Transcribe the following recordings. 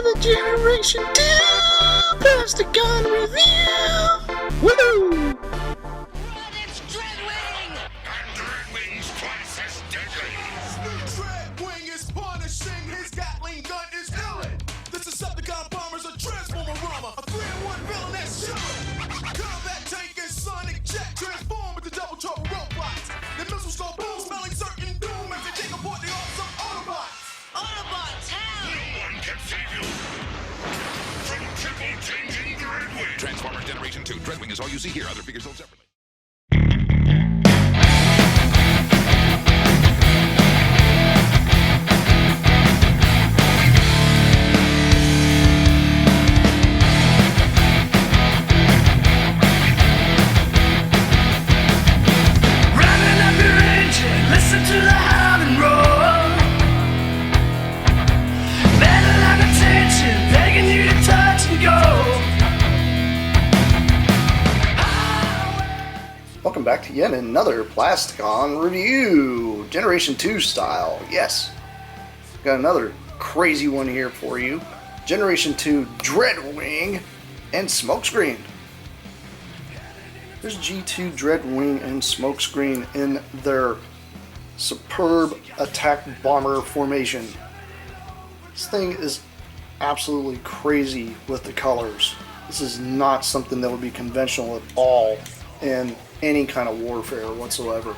another Generation 2 Plasticon review! Woohoo! Run, it's Dreadwing! And Dreadwing's twice as deadly. Dreadwing is punishing, his Gatling gun is killing. The Decepticon bomber's a transformer-rama, a 3-in-1 villain that's chilling. Combat tank and sonic jet transform with the double trouble robots. The missiles go boom, smelling certain doom as they take apart the awesome Autobots. Autobots, how? No one can save you from triple-changing Dreadwing. Transformers Generation 2. Dreadwing is all you see here. Other figures sold separately. Revving up your engine, listen to the howling roar. Better like attention, begging you to touch and go. Welcome back to yet another Plasticon review, Generation 2 style. Yes, got another crazy one here for you. Generation 2 Dreadwing and Smokescreen. There's G2 Dreadwing and Smokescreen in their superb attack bomber formation. This thing is absolutely crazy with the colors. This is not something that would be conventional at all in any kind of warfare whatsoever.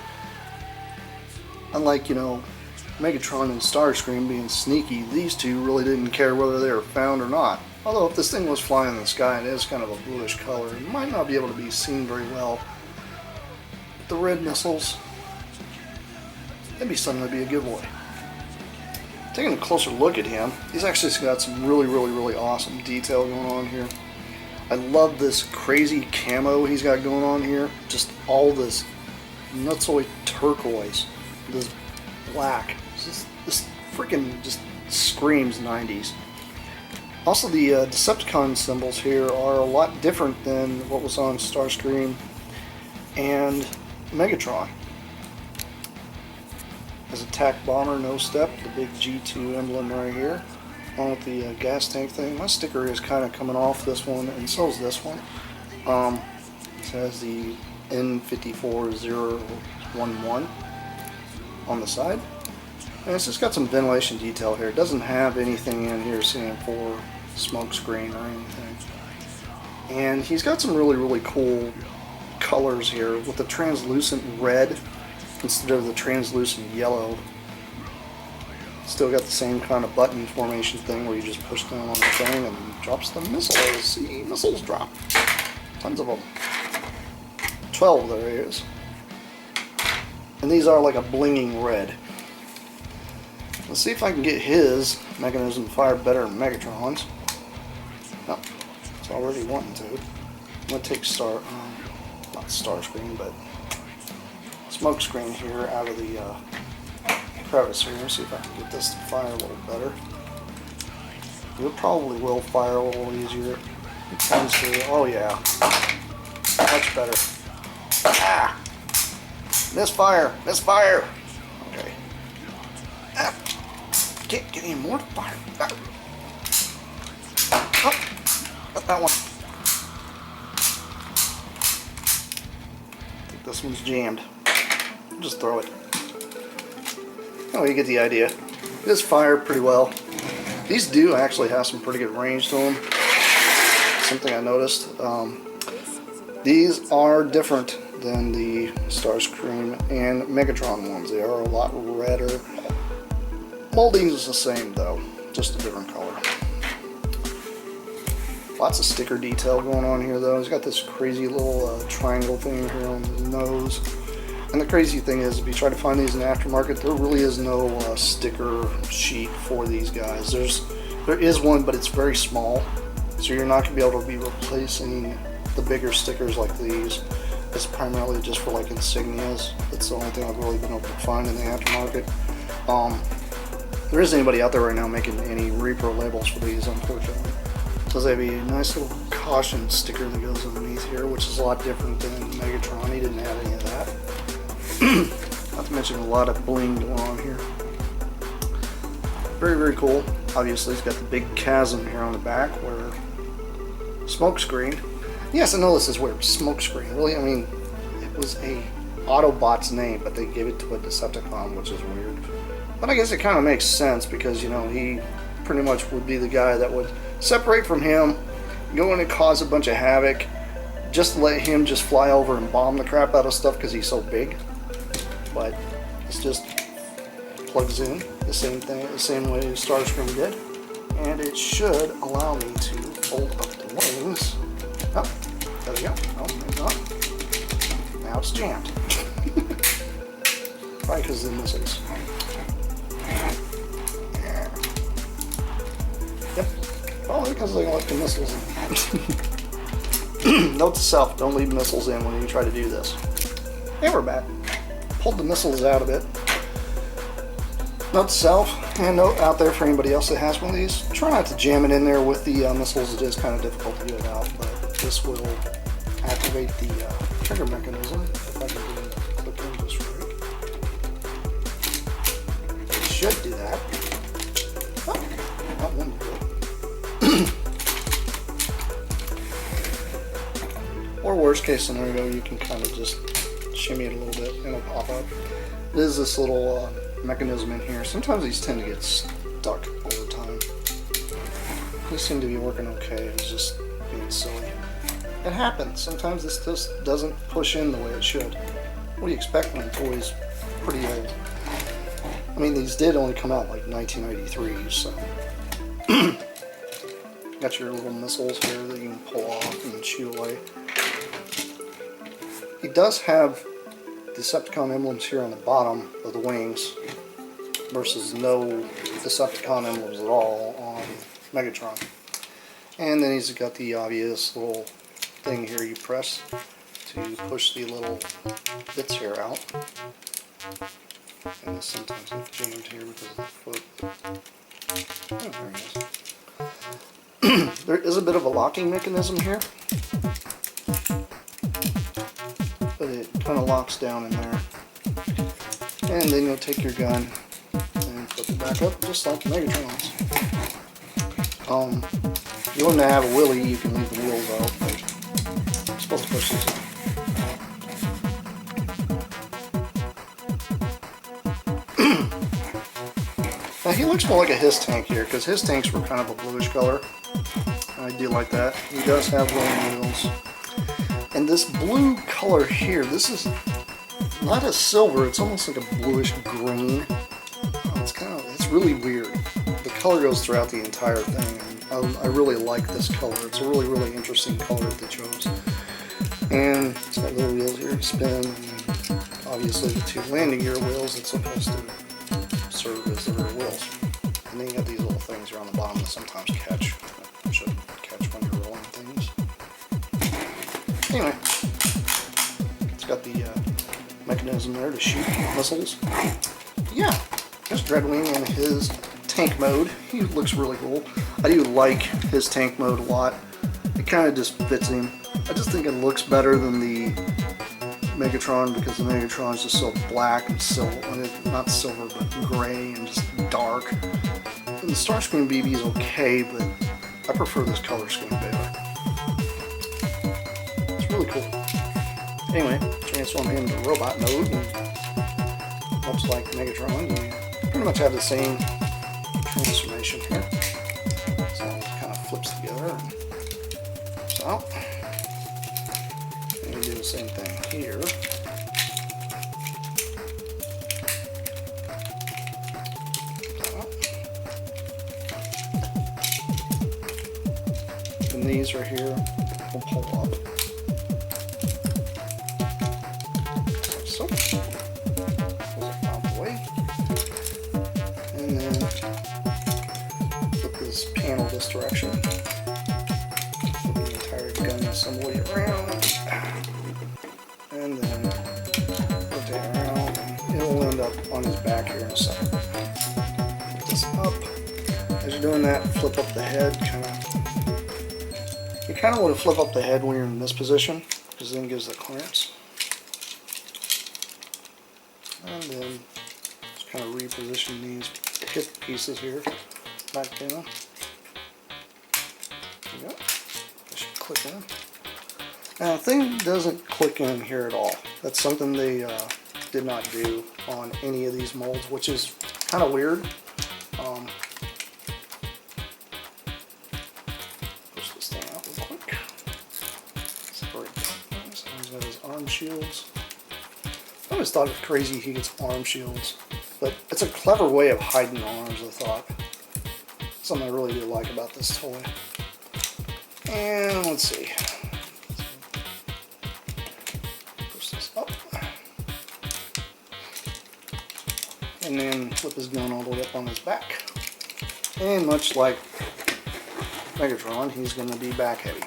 Unlike, Megatron and Starscream being sneaky, these two really didn't care whether they were found or not. Although if this thing was flying in the sky and it is kind of a bluish color, it might not be able to be seen very well. But the red missiles, that'd be something that'd be a giveaway. Taking a closer look at him, he's actually got some really awesome detail going on here. I love this crazy camo he's got going on here. Just all this nutsoid turquoise, this black. This freaking just screams 90s. Also, the Decepticon symbols here are a lot different than what was on Starscream and Megatron. As attack bomber, no step, the big G2 emblem right here. On with the gas tank thing. My sticker is kind of coming off this one, and so is this one. It has the N54011 on the side. And it's just got some ventilation detail here. It doesn't have anything in here saying for Smokescreen or anything. And he's got some really cool colors here with the translucent red instead of the translucent yellow. Still got the same kind of button formation thing where you just push down on the thing and drops the missiles. See, missiles drop. Tons of them. 12 there is. And these are like a blinging red. Let's see if I can get his mechanism to fire better than Megatron's. No, it's already wanting to. I'm going to take not Starscreen, but Smokescreen here out of the crevice here. See if I can get this to fire a little better. It probably will fire a little easier. It tends to. Oh yeah, much better. Ah, misfire. Okay. Ah. Can't get any more to fire. Ah. Oh, got that one. I think this one's jammed. Just throw it. Oh, you get the idea. It does fire pretty well. These do actually have some pretty good range to them. Something I noticed. These are different than the Starscream and Megatron ones. They are a lot redder. Molding is the same though, just a different color. Lots of sticker detail going on here though. He's got this crazy little triangle thing here on his nose. And the crazy thing is, if you try to find these in the aftermarket, there really is no sticker sheet for these guys. There is one, but it's very small, so you're not going to be able to be replacing the bigger stickers like these. It's primarily just for like insignias. That's the only thing I've really been able to find in the aftermarket. There isn't anybody out there right now making any repro labels for these, unfortunately. So they have a nice little caution sticker that goes underneath here, which is a lot different than Megatron. He didn't have any of that. Not to mention a lot of bling going on here. Very cool. Obviously, he's got the big chasm here on the back where Smokescreen. Yes, I know this is weird. Smokescreen. Really? I mean, it was a Autobot's name, but they gave it to a Decepticon, which is weird. But I guess it kind of makes sense because, you know, he pretty much would be the guy that would separate from him, go in and cause a bunch of havoc, just let him just fly over and bomb the crap out of stuff because he's so big. But it's just plugs in the same thing, the same way Starscream did, and it should allow me to fold up the wings. Oh, there we go. Oh, it's not. Now it's jammed. Probably because of the missiles. Yep. Probably because they left the missiles in. Note to self, don't leave missiles in when you try to do this. And we're back. Pulled the missiles out of it. Note to self, and note out there for anybody else that has one of these, try not to jam it in there with the missiles. It is kind of difficult to get it out, but this will activate the trigger mechanism. If I can click in just right. It should do that. Oh, that one did it. Or worst case scenario, you can kind of just shimmy it a little bit and it'll pop up. It is this little mechanism in here. Sometimes these tend to get stuck all the time. These seem to be working okay. It's just being silly. It happens. Sometimes this just doesn't push in the way it should. What do you expect when a toy's pretty old? I mean, these did only come out like 1993, so. Got your little missiles here that you can pull off and shoot away. He does have Decepticon emblems here on the bottom of the wings versus no Decepticon emblems at all on Megatron. And then he's got the obvious little thing here you press to push the little bits here out. And this sometimes gets jammed here because of the foot. Oh, there it is. There is a bit of a locking mechanism here, but it kind of locks down in there. And then you'll take your gun and flip it back up just like Megatron's. If you want to have a wheelie, you can leave the wheels out, but I'm supposed to push these out. Now he looks more like a his tank here, because his tanks were kind of a bluish color. I do like that. He does have rolling wheels. And this blue color here, this is not a silver, it's almost like a bluish green. It's really weird. The color goes throughout the entire thing. And I really like this color. It's a really, really interesting color that they chose. And it's got little wheels here to spin. And obviously the two landing gear wheels that's supposed to serve as the rear wheels. And then you have these little things here on the bottom that sometimes catch. Should catch when you're rolling things. Anyway, it's got the mechanism there to shoot missiles. Yeah, there's Dreadwing in his tank mode. He looks really cool. I do like his tank mode a lot. It kind of just fits him. I just think it looks better than the Megatron because the Megatron is just so black and silver, not silver, but gray and just dark. And the Starscream BB is okay, but I prefer this color scheme better. It's really cool. Anyway, transform him to robot mode, and much like Megatron, you pretty much have the same transformation here. So it kind of flips together and flips out. And you do the same thing here. And these right here will pull up. Like so. Pulls it out the way. And then flip this panel this direction. Flip the entire gun assembly around. And then rotate around. And it'll end up on his back here in a second. Flip this up. As you're doing that, flip up the head, You kind of want to flip up the head when you're in this position, because then it gives the clearance. And then just kind of reposition these hip pieces here. back down. There you go. It should click in. Now the thing doesn't click in here at all. That's something they did not do on any of these molds, which is kind of weird. Push this thing out real quick. Separate things. He's got his arm shields. I always thought it was crazy he gets arm shields, but it's a clever way of hiding arms, I thought. Something I really do like about this toy. And let's see. Push this up. And then flip his gun all the way up on his back. And much like Megatron, he's going to be back heavy.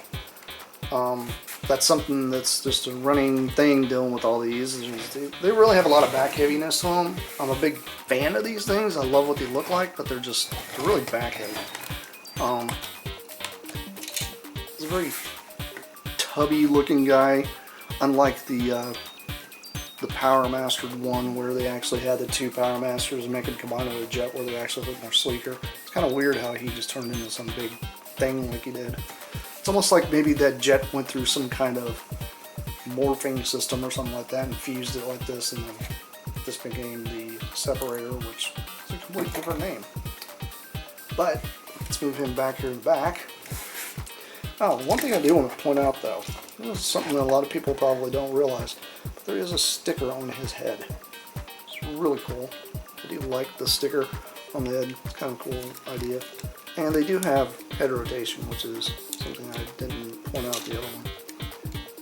That's something that's just a running thing dealing with all these. They really have a lot of back heaviness to them. I'm a big fan of these things. I love what they look like, but they're really back heavy. He's a very tubby looking guy, unlike the Power Mastered one where they actually had the two Power Masters and make them combine with a jet where they actually look more sleeker. It's kind of weird how he just turned into some big thing like he did. It's almost like maybe that jet went through some kind of morphing system or something like that and fused it like this, and then this became the Separator, which is a completely different name. But let's move him back here and back. Oh, one thing I do want to point out though, this is something that a lot of people probably don't realize, but there is a sticker on his head. It's really cool. I do like the sticker on the head. It's kind of a cool idea. And they do have head rotation, which is something I didn't point out the other one.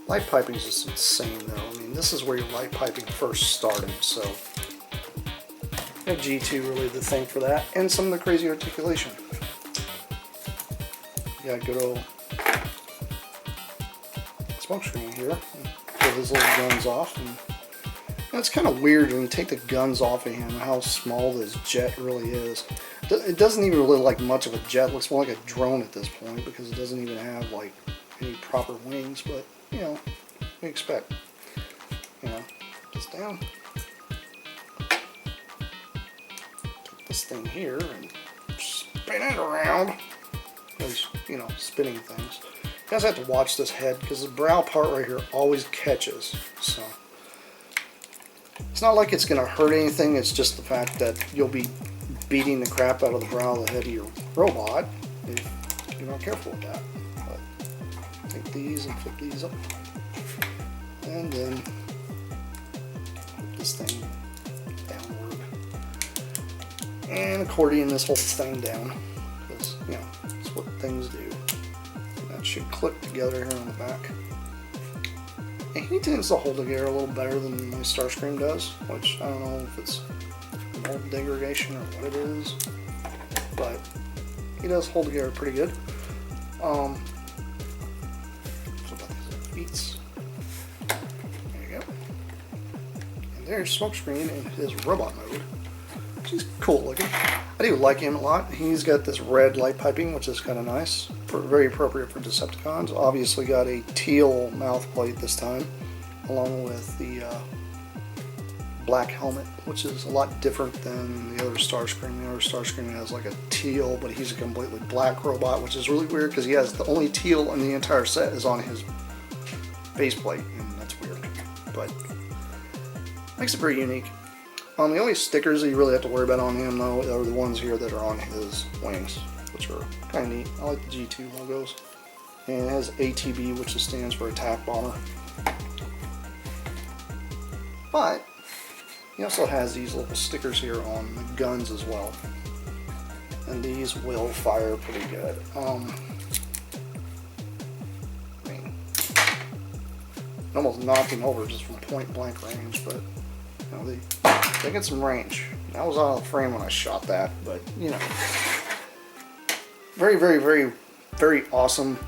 Light piping is just insane though. I mean, this is where your light piping first started, so you have G2 really the thing for that, and some of the crazy articulation. Yeah, good old Smokescreen here. Pull his little guns off, and it's kind of weird when you take the guns off of him how small this jet really is. It doesn't even really look like much of a jet. It looks more like a drone at this point because it doesn't even have like any proper wings. But you know, we expect. You know, just down. Take this thing here and spin it around. Those, you know, spinning things. You guys have to watch this head because the brow part right here always catches. So it's not like it's going to hurt anything. It's just the fact that you'll be beating the crap out of the brow of the head of your robot if you're not careful with that. But take these and flip these up, and then put this thing downward and accordion this whole thing down because, you know, that's what things do. And that should clip together here on the back. And he tends to hold together a little better than my Starscream does, which I don't know if it's mold degradation or what it is, but he does hold together pretty good. What about these feet? There you go. And there's Smokescreen in his robot mode. He's cool looking. I do like him a lot. He's got this red light piping, which is kind of nice. Very appropriate for Decepticons. Obviously got a teal mouth plate this time, along with the black helmet, which is a lot different than the other Starscream. The other Starscream has like a teal, but he's a completely black robot, which is really weird because he has the only teal in the entire set is on his faceplate, and that's weird, but makes it pretty unique. The only stickers that you really have to worry about on him though are the ones here that are on his wings, which are kind of neat. I like the G2 logos. And it has ATB, which stands for Attack Bomber. But he also has these little stickers here on the guns as well. And these will fire pretty good. I mean, it almost knocked him over just from point blank range, but you know, they get some range. I was out of the frame when I shot that, but you know, very, very, very, very awesome.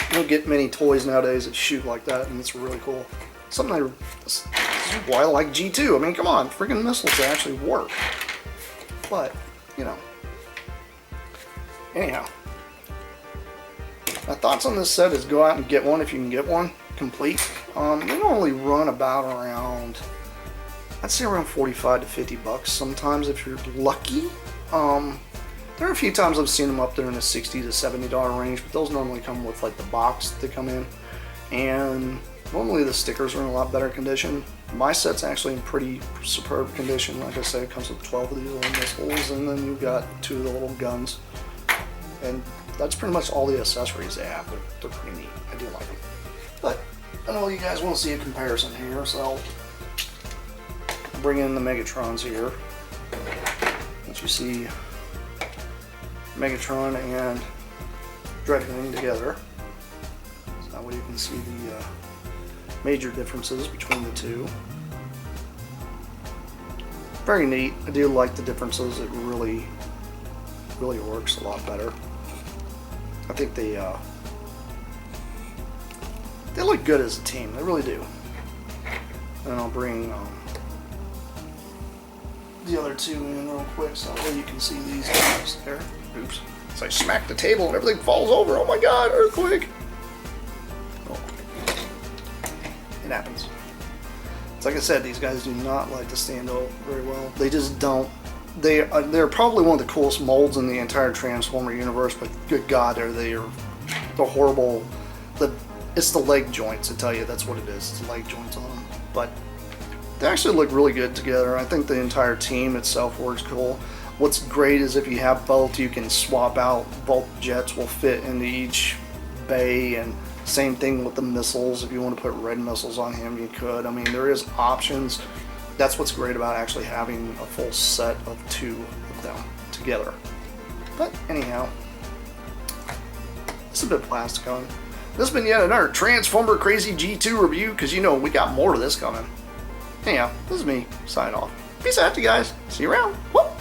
You don't get many toys nowadays that shoot like that, and it's really cool. Something this is why I like G2. I mean, come on, freaking missiles that actually work. But you know, anyhow, my thoughts on this set is go out and get one if you can get one complete. They normally run about around, I'd say around 45 to 50 bucks sometimes if you're lucky. There are a few times I've seen them up there in the $60 to $70 range, but those normally come with like the box that they come in. And normally the stickers are in a lot better condition. My set's actually in pretty superb condition. Like I said, it comes with 12 of these little missiles, and then you've got 2 of the little guns. And that's pretty much all the accessories they have. They're pretty neat. I do like them. But I know you guys want to see a comparison here, so I'll bring in the Megatrons here. Once you see Megatron and Dreadwing together, so that way you can see the major differences between the two. Very neat. I do like the differences. It really works a lot better. I think they look good as a team. They really do. And I'll bring the other 2 in real quick so that way you can see these guys there. Oops. So I smack the table and everything falls over. Oh my god, earthquake! Oh. It happens. It's like I said, these guys do not like to stand up very well. They just don't. They're probably one of the coolest molds in the entire Transformer universe, but good god, they're horrible. It's the leg joints, I tell you, that's what it is. It's the leg joints on them. But they actually look really good together. I think the entire team itself works cool. What's great is if you have both, you can swap out. Both jets will fit into each bay, and same thing with the missiles. If you want to put red missiles on him, you could. I mean, there is options. That's what's great about actually having a full set of 2 of them together. But anyhow, this has been Plasticon. This has been yet another Transformer Crazy G2 review, because you know we got more of this coming. Anyhow, this is me, signing off. Peace out, you guys. See you around. Whoop!